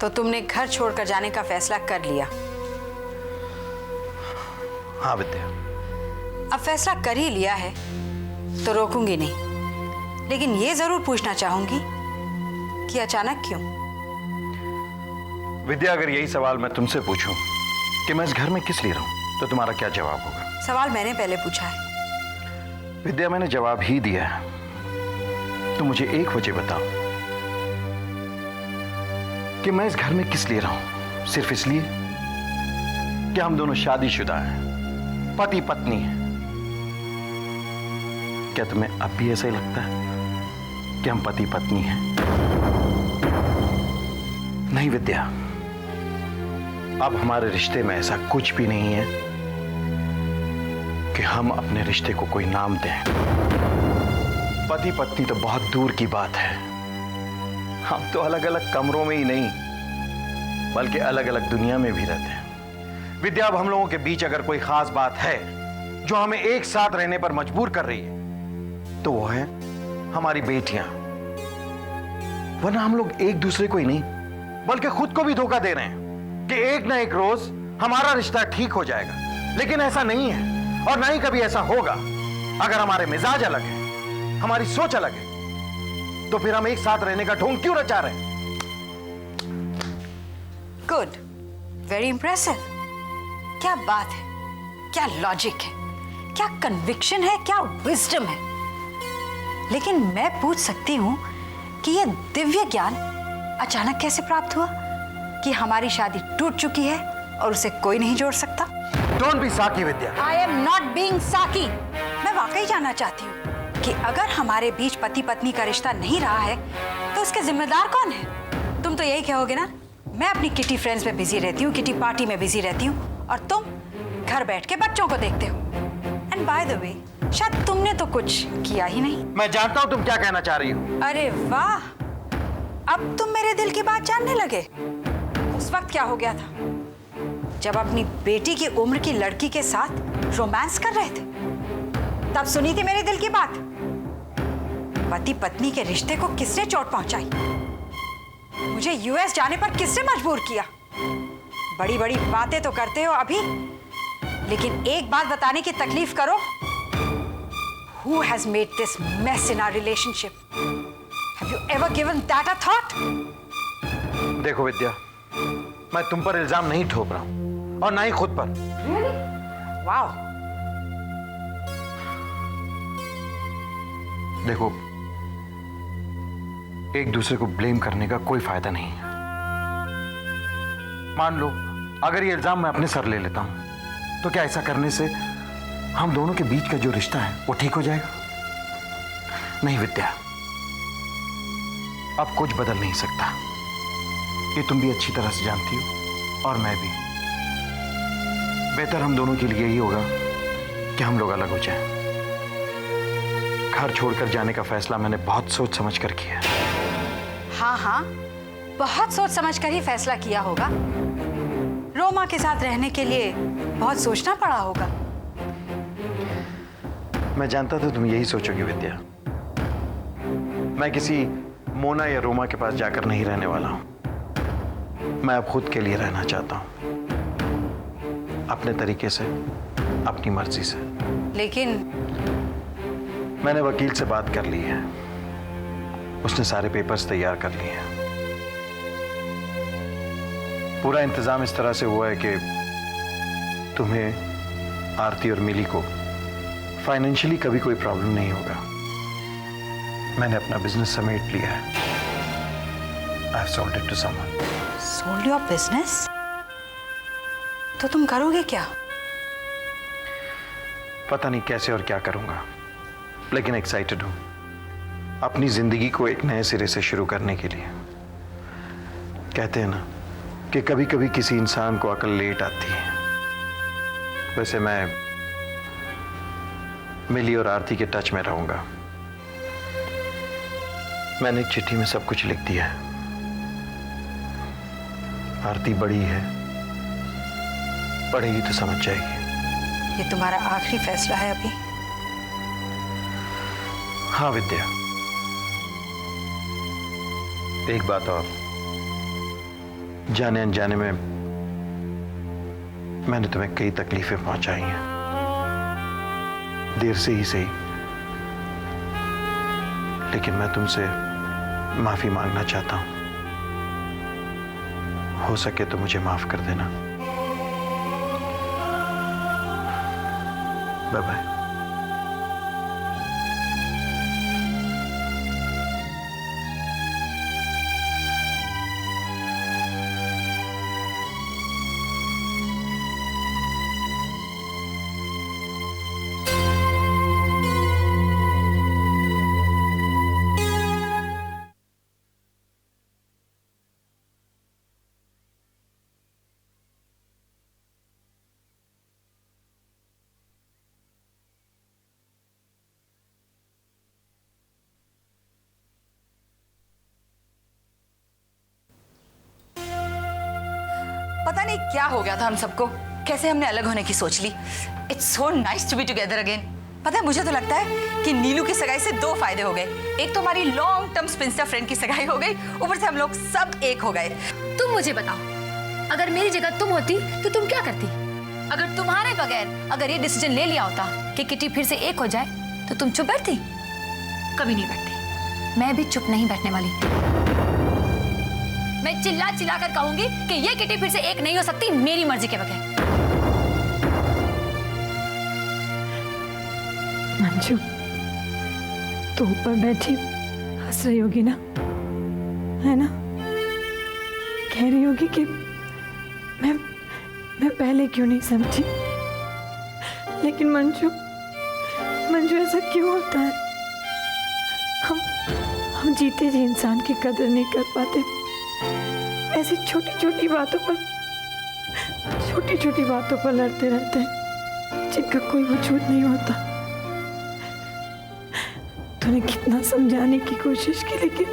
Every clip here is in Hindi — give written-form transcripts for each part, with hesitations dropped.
तो तुमने घर छोड़कर जाने का फैसला कर लिया? हाँ विद्या। अब फैसला कर ही लिया है तो रोकूंगी नहीं, लेकिन ये जरूर पूछना चाहूंगी कि अचानक क्यों? विद्या, अगर यही सवाल मैं तुमसे पूछूं कि मैं इस घर में किस लिए रहूं, तो तुम्हारा क्या जवाब होगा? सवाल मैंने पहले पूछा है। विद्या, मैंने जवाब ही दिया है। तो मुझे एक वजह बताओ कि मैं इस घर में किस लिए रहूं? सिर्फ इसलिए कि हम दोनों शादीशुदा हैं, पति पत्नी हैं। क्या तुम्हें अब भी ऐसा ही लगता है कि हम पति पत्नी हैं? नहीं विद्या, अब हमारे रिश्ते में ऐसा कुछ भी नहीं है कि हम अपने रिश्ते को कोई नाम दें। पति पत्नी तो बहुत दूर की बात है। हम तो अलग अलग कमरों में ही नहीं, बल्कि अलग अलग दुनिया में भी रहते हैं। विद्या, अब हम लोगों के बीच अगर कोई खास बात है जो हमें एक साथ रहने पर मजबूर कर रही है, तो वो है हमारी बेटियां। वरना हम लोग एक दूसरे को ही नहीं, बल्कि खुद को भी धोखा दे रहे हैं कि एक ना एक रोज हमारा रिश्ता ठीक हो जाएगा। लेकिन ऐसा नहीं है और ना ही कभी ऐसा होगा। अगर हमारे मिजाज अलग है, हमारी सोच अलग है, तो फिर हम एक साथ रहने का ढोंग क्यों रचा रहे हैं? Good, very impressive. क्या बात है, क्या लॉजिक है, क्या कन्विक्शन है, क्या विजडम है। लेकिन मैं पूछ सकती हूं कि यह दिव्य ज्ञान अचानक कैसे प्राप्त हुआ कि हमारी शादी टूट चुकी है और उसे कोई नहीं जोड़ सकता? डोंट बी साकी विद्या। आई एम नॉट बीइंग साकी। मैं वाकई जानना चाहती हूँ कि अगर हमारे बीच पति पत्नी का रिश्ता नहीं रहा है तो इसके जिम्मेदार कौन है? तुम तो यही कहोगे ना, मैं अपनी किटी फ्रेंड्स में बिजी रहती हूँ, किटी पार्टी में बिजी रहती हूँ, और तुम घर बैठ के बच्चों को देखते हो। एंड बाय द वे, शायद तुमने तो कुछ किया ही नहीं। मैं जानता हूं तुम क्या कहना चाह रही हो। अरे वाह, अब तुम मेरे दिल की बात जानने लगे। उस वक्त क्या हो गया था जब अपनी बेटी की उम्र की लड़की के साथ रोमांस कर रहे थे? तब सुनी थी मेरे दिल की बात। पति पत्नी के रिश्ते को किसने चोट पहुंचाई? मुझे यूएस जाने पर किसने मजबूर किया? बड़ी बड़ी बातें तो करते हो अभी, लेकिन एक बात बताने की तकलीफ करो। Who has made this mess in our relationship? Have you ever given that a thought? देखो विद्या, मैं तुम पर इल्जाम नहीं थोप रहा हूं और ना ही खुद पर। Really? Wow. देखो, एक दूसरे को ब्लेम करने का कोई फायदा नहीं है। मान लो अगर ये इल्जाम मैं अपने सर ले लेता हूं, तो क्या ऐसा करने से हम दोनों के बीच का जो रिश्ता है वो ठीक हो जाएगा? नहीं विद्या, अब कुछ बदल नहीं सकता। ये तुम भी अच्छी तरह से जानती हो और मैं भी। बेहतर हम दोनों के लिए यही होगा कि हम लोग अलग हो जाएं। घर छोड़कर जाने का फैसला मैंने बहुत सोच समझ कर किया है। हाँ हाँ, बहुत सोच समझ कर ही फैसला किया होगा। रोमा के साथ रहने के लिए बहुत सोचना पड़ा होगा। मैं जानता था तुम यही सोचोगी विद्या। मैं किसी मोना या रोमा के पास जाकर नहीं रहने वाला हूं। मैं अब खुद के लिए रहना चाहता हूं, अपने तरीके से, अपनी मर्जी से। लेकिन मैंने वकील से बात कर ली है। उसने सारे पेपर्स तैयार कर लिए हैं। पूरा इंतजाम इस तरह से हुआ है कि तुम्हें, आरती और मिली को फाइनेंशियली कभी कोई प्रॉब्लम नहीं होगा। मैंने अपना बिजनेस समेट लिया है। I have sold it to someone. Sold your business? तो तुम करोगे क्या? पता नहीं कैसे और क्या करूंगा, लेकिन एक्साइटेड हूं अपनी जिंदगी को एक नए सिरे से शुरू करने के लिए। कहते हैं ना कि कभी कभी किसी इंसान को अकल लेट आती है। वैसे मैं मिली और आरती के टच में रहूंगा। मैंने एक चिट्ठी में सब कुछ लिख दिया है। आरती बड़ी है, पढ़ेगी तो समझ जाएगी। ये तुम्हारा आखिरी फैसला है अभी? हाँ विद्या, एक बात और। जाने अनजाने में मैंने तुम्हें कई तकलीफें पहुंचाई हैं, देर से ही सही, लेकिन मैं तुमसे माफी मांगना चाहता हूं। हो सके तो मुझे माफ कर देना। Bye bye. पता नहीं क्या हो गया था हम सबको, कैसे हमने अलग होने की सोच ली। It's so nice to be together again. पता है, मुझे तो लगता है कि नीलू की सगाई से दो फायदे हो गए। एक तो हमारी लॉन्ग टर्म स्पिंस्टर फ्रेंड की सगाई हो गई, ऊपर से हम लोग सब एक हो गए। तुम मुझे बताओ, अगर मेरी जगह तुम होती तो तुम क्या करती? अगर तुम्हारे बगैर अगर ये डिसीजन ले लिया होता कि किटी फिर से एक हो जाए, तो तुम चुप बैठती? कभी नहीं बैठती। मैं भी चुप नहीं बैठने वाली। मैं चिल्ला चिल्ला कर कहूंगी कि ये किटी फिर से एक नहीं हो सकती मेरी मर्जी के बगैर। मंजू, तो ऊपर बैठी हंस रही होगी ना, है ना? कह रही होगी कि मैं पहले क्यों नहीं समझी। लेकिन मंजू ऐसा क्यों होता है? हम जीते जी इंसान की कदर नहीं कर पाते। ऐसी छोटी छोटी बातों पर लड़ते रहते हैं जिनका कोई वजूद नहीं होता। तूने कितना समझाने की कोशिश की, लेकिन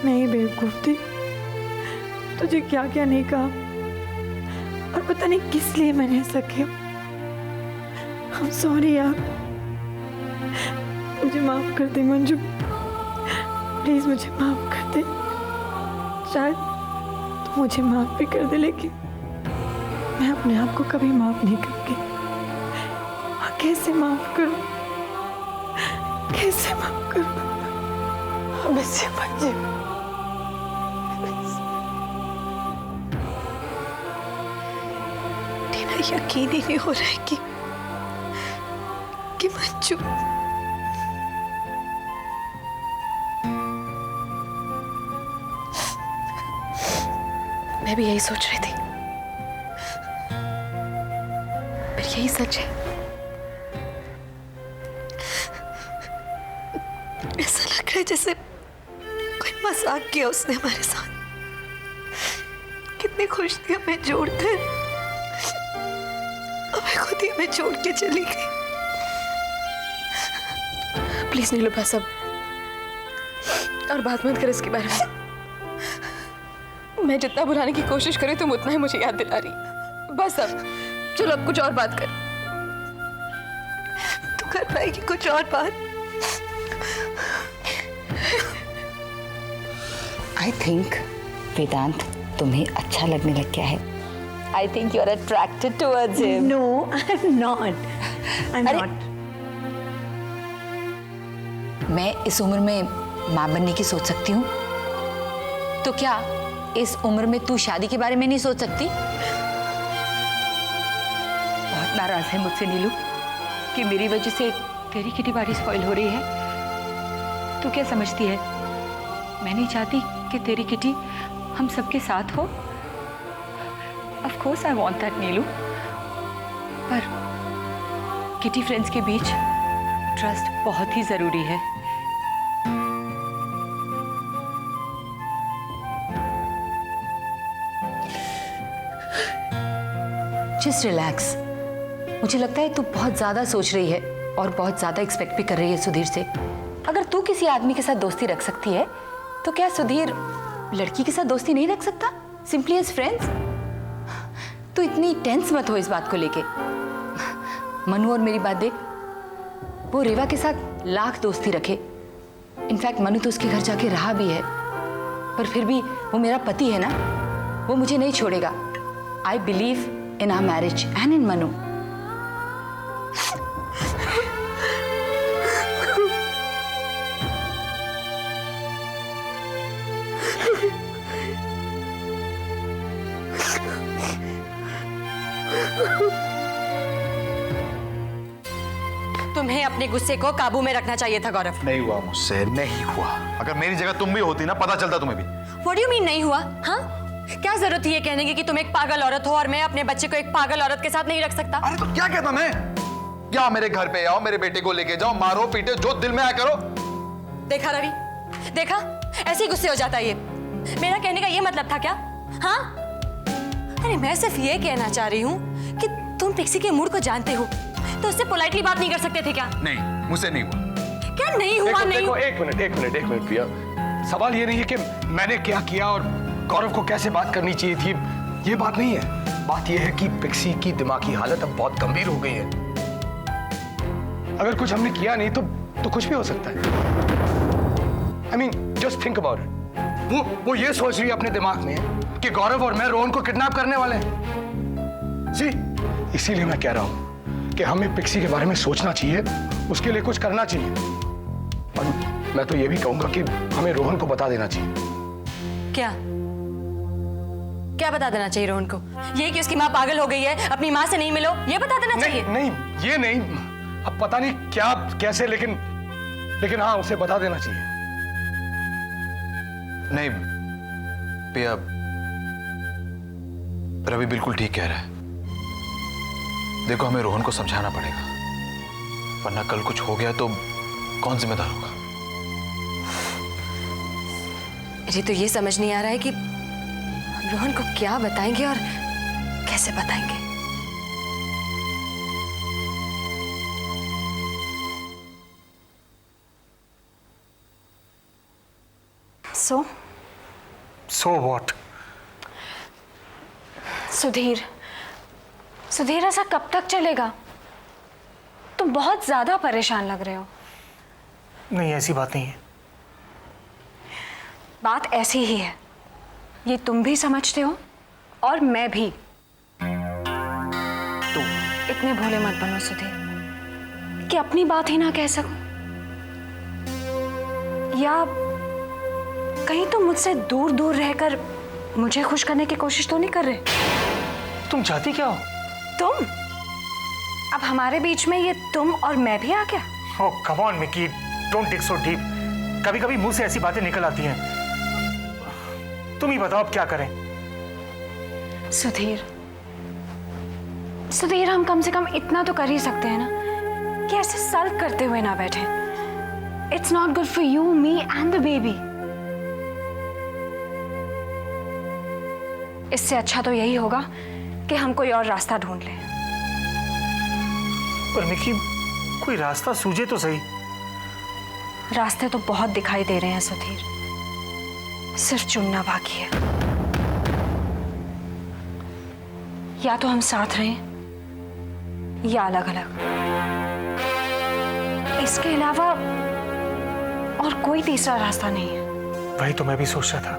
मैं ही बेवकूफ थी। तुझे क्या क्या नहीं कहा, और पता नहीं किस लिए मैंने ऐसा किया। I'm sorry यार, मुझे माफ कर दे मंजू, प्लीज मुझे माफ कर दे। शायद तो मुझे माफ भी कर दे, लेकिन मैं अपने आप को कभी माफ नहीं करूंगी। कैसे माफ करूं, कैसे माफ करूं? मुझसे मंजू, तेरा यकीन ही नहीं हो रहा है कि मंजू मैं भी यही सोच रही थी, पर यही सच है। ऐसा लग रहा है जैसे कोई मजाक किया उसने हमारे साथ। कितनी खुश थी हमें जोड़कर, हमें खुद ही हमें छोड़ के चली गई। प्लीज नीलू बस अब, और बात मत कर इसके बारे में। मैं जितना भुलाने की कोशिश करूं तुम उतना ही मुझे याद दिला रही। बस अब चलो, अब कुछ और बात कर। तू कर पाएगी कुछ और बात? आई थिंक वेदांत तुम्हें अच्छा लगने लग गया है। I think you are attracted towards him. No, I'm not. I'm not. मैं इस उम्र में माँ बनने की सोच सकती हूँ, तो क्या इस उम्र में तू शादी के बारे में नहीं सोच सकती? बहुत नाराज है मुझसे नीलू कि मेरी वजह से तेरी किटी पार्टी स्पॉइल हो रही है। तू क्या समझती है, मैं नहीं चाहती कि तेरी किटी हम सबके साथ हो? Of course I want that Neelu, पर किटी फ्रेंड्स के बीच ट्रस्ट बहुत ही जरूरी है। Just relax. मुझे लगता है तू बहुत ज्यादा सोच रही है और बहुत ज्यादा एक्सपेक्ट भी कर रही है सुधीर से। अगर तू किसी आदमी के साथ दोस्ती रख सकती है, तो क्या सुधीर लड़की के साथ दोस्ती नहीं रख सकता? Simply as friends. तू इतनी टेंस मत हो इस बात को लेके। मनु और मेरी बात देख, वो रेवा के साथ लाख दोस्ती रखे। इनफैक्ट मनु तो उसके घर जाके रहा भी है। पर फिर भी वो मेरा पति है ना, वो मुझे नहीं छोड़ेगा। I believe in our marriage and in Manu. तुम्हें अपने गुस्से को काबू में रखना चाहिए था गौरव। नहीं हुआ मुझसे, नहीं हुआ। अगर मेरी जगह तुम भी होती ना, पता चलता तुम्हें भी। What do you mean नहीं हुआ? हाँ, क्या जरूरत थी ये कहने की कि तुम एक पागल औरत हो और मैं अपने बच्चे को एक पागल औरत के साथ नहीं रख सकता? अरे तो क्या कहता मैं? क्या मेरे घर पे आओ, मेरे बेटे को लेके जाओ, मारो पीटे, जो दिल में आया करो। देखा रवि, देखा, ऐसे ही गुस्से हो जाता है ये। मेरा कहने का ये मतलब था क्या? हाँ, अरे मैं सिर्फ ये कहना चाह रही हूँ कि तुम पिक्सी के मूड को जानते हो, तो उससे पोलाइटली बात नहीं कर सकते थे क्या? नहीं, मुझसे नहीं हुआ। क्या नहीं हुआ? नहीं देखो, एक मिनट प्रिया, सवाल ये नहीं है कि मैंने क्या किया और गौरव को कैसे बात करनी चाहिए थी, ये बात नहीं है। बात ये है कि पिक्सी की दिमागी हालत अब बहुत गंभीर हो गई है। अगर कुछ हमने किया नहीं तो कुछ भी हो सकता है। I mean just think about it. वो ये सोच रही है अपने दिमाग में कि गौरव और मैं रोहन को किडनैप करने वाले हैं। जी, इसीलिए मैं कह रहा हूं कि हमें पिक्सी के बारे में सोचना चाहिए, उसके लिए कुछ करना चाहिए। और मैं तो ये भी कहूंगा कि हमें रोहन को बता देना चाहिए। क्या क्या बता देना चाहिए रोहन को? ये कि उसकी माँ पागल हो गई है, अपनी माँ से नहीं मिलो, ये बता देना चाहिए? नहीं, ये नहीं। अब पता नहीं क्या कैसे, लेकिन हाँ, उसे बता देना चाहिए। नहीं पिया, रवि बिल्कुल ठीक कह रहा है। देखो, हमें रोहन को समझाना पड़ेगा, वरना कल कुछ हो गया तो कौन जिम्मेदार होगा? मुझे तो ये समझ नहीं आ रहा है कि हम रोहन को क्या बताएंगे और कैसे बताएंगे। So what? सुधीर, ऐसा कब तक चलेगा? तुम बहुत ज्यादा परेशान लग रहे हो। नहीं, ऐसी बात नहीं है। बात ऐसी ही है, ये तुम भी समझते हो और मैं भी। तो इतने भोले मत बनो सुधीर कि अपनी बात ही ना कह सकूं, या कहीं तुम मुझसे दूर दूर रहकर मुझे खुश करने की कोशिश तो नहीं कर रहे? तुम चाहती क्या हो? तुम? अब हमारे बीच में ये तुम और मैं भी आ गया? Oh come on Mickey, don't dig so deep. कभी कभी मुंह से ऐसी बातें निकल आती हैं। तुम ही बताओ अब क्या करें। सुधीर, हम कम से कम इतना तो कर ही सकते हैं ना कि ऐसे सल्क करते हुए ना बैठे। It's not good for you, me and the baby. इससे अच्छा तो यही होगा कि हम कोई और रास्ता ढूंढ लें। पर मिकी, कोई रास्ता सूझे तो सही। रास्ते तो बहुत दिखाई दे रहे हैं सुधीर, सिर्फ चुनना बाकी है। या तो हम साथ रहें या अलग अलग। इसके अलावा और कोई तीसरा रास्ता नहीं है। वही तो मैं भी सोच रहा था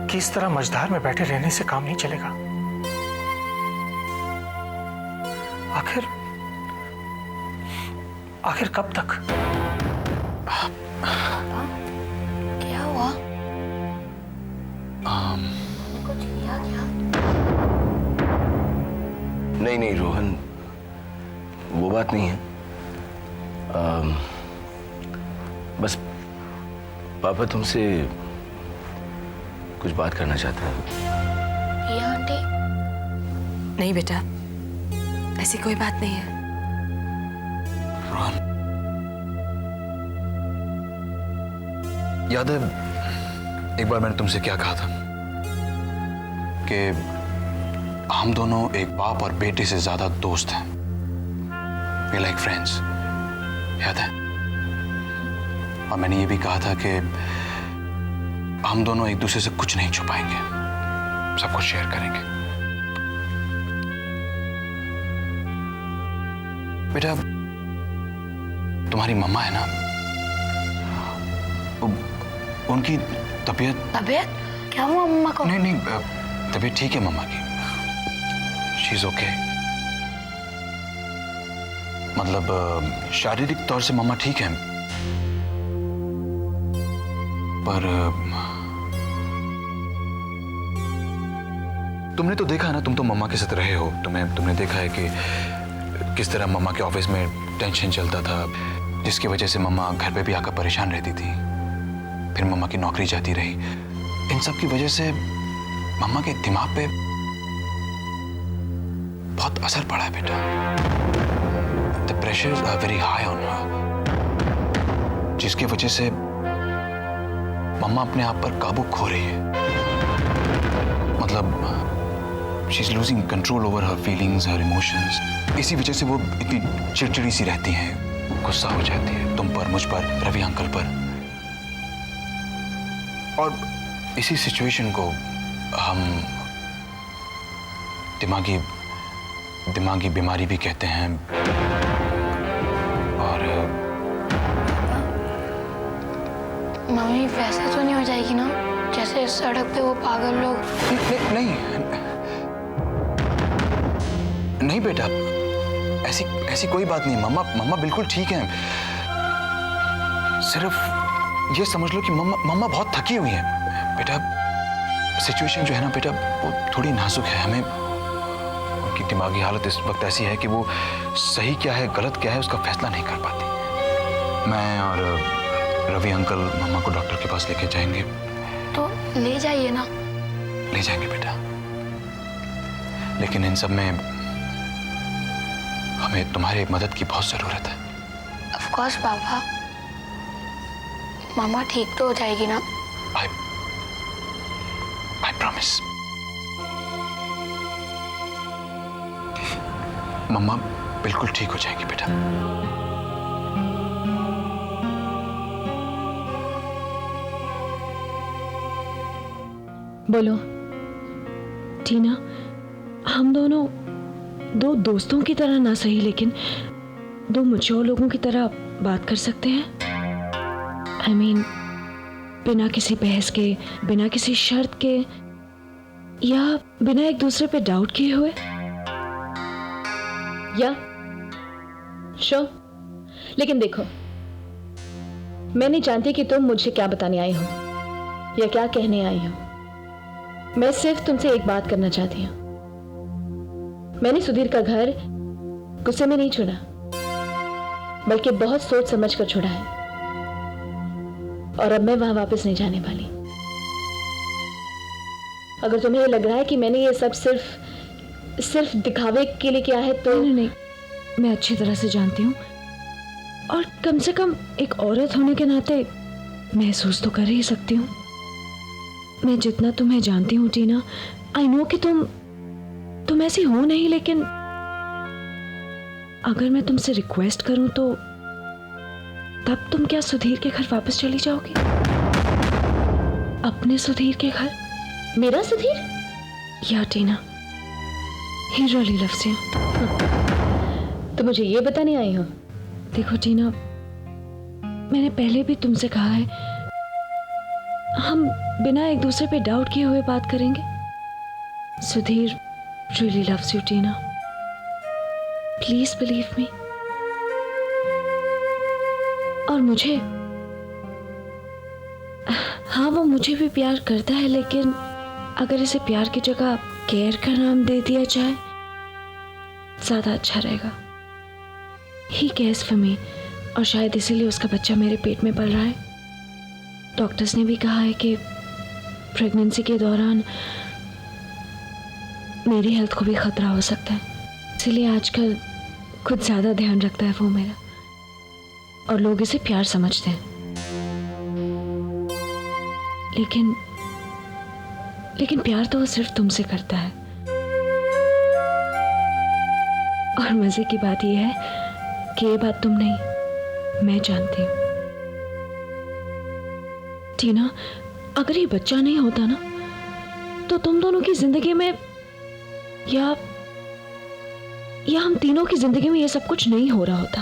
कि इस तरह मझधार में बैठे रहने से काम नहीं चलेगा। आखिर कब तक? क्या हुआ? कुछ किया क्या? नहीं रोहन, वो बात नहीं है। बस पापा तुमसे कुछ बात करना चाहता है। ये आंटी? नहीं बेटा, ऐसी कोई बात नहीं है। रोहन, याद है एक बार मैंने तुमसे क्या कहा था कि हम दोनों एक बाप और बेटे से ज्यादा दोस्त हैं। वी लाइक फ्रेंड्स, याद है? और मैंने ये भी कहा था कि हम दोनों एक दूसरे से कुछ नहीं छुपाएंगे, सब कुछ शेयर करेंगे। बेटा, तुम्हारी मम्मा है ना, उनकी तबीयत तबीयत क्या हुआ मम्मा को? नहीं नहीं, तबीयत ठीक है मम्मा की। She is okay. मतलब शारीरिक तौर से मम्मा ठीक है, पर तुमने तो देखा है ना, तुम तो मम्मा के साथ रहे हो, तुमने देखा है कि किस तरह मम्मा के ऑफिस में टेंशन चलता था, जिसकी वजह से मम्मा घर पे भी आकर परेशान रहती थी। फिर मम्मा की नौकरी जाती रही। इन सब की वजह से मम्मा के दिमाग पे बहुत असर पड़ा है बेटा। The pressures are very high on her, जिसकी वजह से मम्मा अपने आप पर काबू खो रही है। मतलब she is losing control over her feelings, her emotions. इसी वजह से वो इतनी चिड़चिड़ी सी रहती हैं, गुस्सा हो जाती है तुम पर, मुझ पर, रवि अंकल पर। और इसी सिचुएशन को हम दिमागी बीमारी भी कहते हैं। और मम्मी वैसे तो नहीं हो जाएगी ना, जैसे सड़क पे वो पागल लोग? नहीं बेटा, ऐसी कोई बात नहीं। मम्मा बिल्कुल ठीक है। सिर्फ ये समझ लो कि मम्मा बहुत थकी हुई है बेटा। सिचुएशन जो है ना बेटा, वो थोड़ी नाजुक है। हमें उनकी दिमागी हालत इस वक्त ऐसी है कि वो सही क्या है गलत क्या है उसका फैसला नहीं कर पाती। मैं और रवि अंकल मम्मा को डॉक्टर के पास लेके जाएंगे। तो ले जाइए ना। ले जाएंगे बेटा, लेकिन इन सब में हमें तुम्हारी मदद की बहुत जरूरत है। ऑफ कोर्स पापा, मामा ठीक तो हो जाएगी ना? I promise। मम्मा बिल्कुल ठीक हो जाएगी बेटा। बोलो टीना, हम दोनों दो दोस्तों की तरह ना सही, लेकिन दो मैच्योर लोगों की तरह बात कर सकते हैं। I mean, बिना किसी बहस के, बिना किसी शर्त के, या बिना एक दूसरे पे डाउट किए हुए। या शो, लेकिन देखो, मैं नहीं जानती कि तुम मुझे क्या बताने आई हो या क्या कहने आई हो। मैं सिर्फ तुमसे एक बात करना चाहती हूँ। मैंने सुधीर का घर गुस्से में नहीं छोड़ा, बल्कि बहुत सोच समझ कर छोड़ा है, और अब मैं वहां वापस नहीं जाने वाली। अगर तुम्हें ये लग रहा है कि मैंने ये सब सिर्फ दिखावे के लिए किया है तो नहीं, मैं अच्छी तरह से जानती हूँ, और कम से कम एक औरत होने के नाते महसूस तो कर ही सकती हूँ। मैं जितना तुम्हें जानती हूँ टीना, आई नो कि तुम ऐसी हो नहीं, लेकिन अगर मैं तुमसे रिक्वेस्ट करूं तो तब तुम क्या सुधीर के घर वापस चली जाओगी? अपने सुधीर के घर? मेरा सुधीर? या टीना, he really loves you। तो मुझे ये बताने आई हो? देखो टीना, मैंने पहले भी तुमसे कहा है, हम बिना एक दूसरे पे डाउट किए हुए बात करेंगे। Sudhir really loves you Tina, please believe me. और मुझे, हाँ वो मुझे भी प्यार करता है, लेकिन अगर इसे प्यार की जगह केयर का नाम दे दिया जाए ज्यादा अच्छा रहेगा। ही केयर्स फॉर मी, और शायद इसीलिए उसका बच्चा मेरे पेट में पल रहा है। डॉक्टर्स ने भी कहा है कि प्रेगनेंसी के दौरान मेरी हेल्थ को भी खतरा हो सकता है, इसलिए आजकल कुछ ज्यादा ध्यान रखता है वो मेरा, और लोग इसे प्यार समझते हैं। लेकिन प्यार तो वो सिर्फ तुमसे करता है। और मजे की बात यह है कि ये बात तुम नहीं, मैं जानती हूं। टीना, अगर ये बच्चा नहीं होता ना, तो तुम दोनों की जिंदगी में या हम तीनों की जिंदगी में ये सब कुछ नहीं हो रहा होता।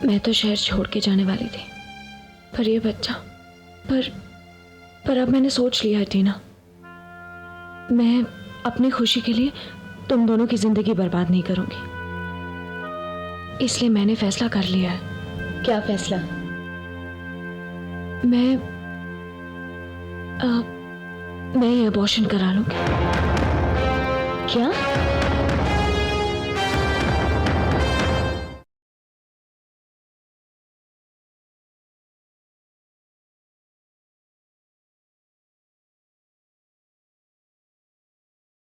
मैं तो शहर छोड़ के जाने वाली थी, पर ये बच्चा पर अब मैंने सोच लिया है टीना, मैं अपनी खुशी के लिए तुम दोनों की जिंदगी बर्बाद नहीं करूंगी। इसलिए मैंने फैसला कर लिया है। क्या फैसला? मैं ये अबॉर्शन करा लूंगी। क्या?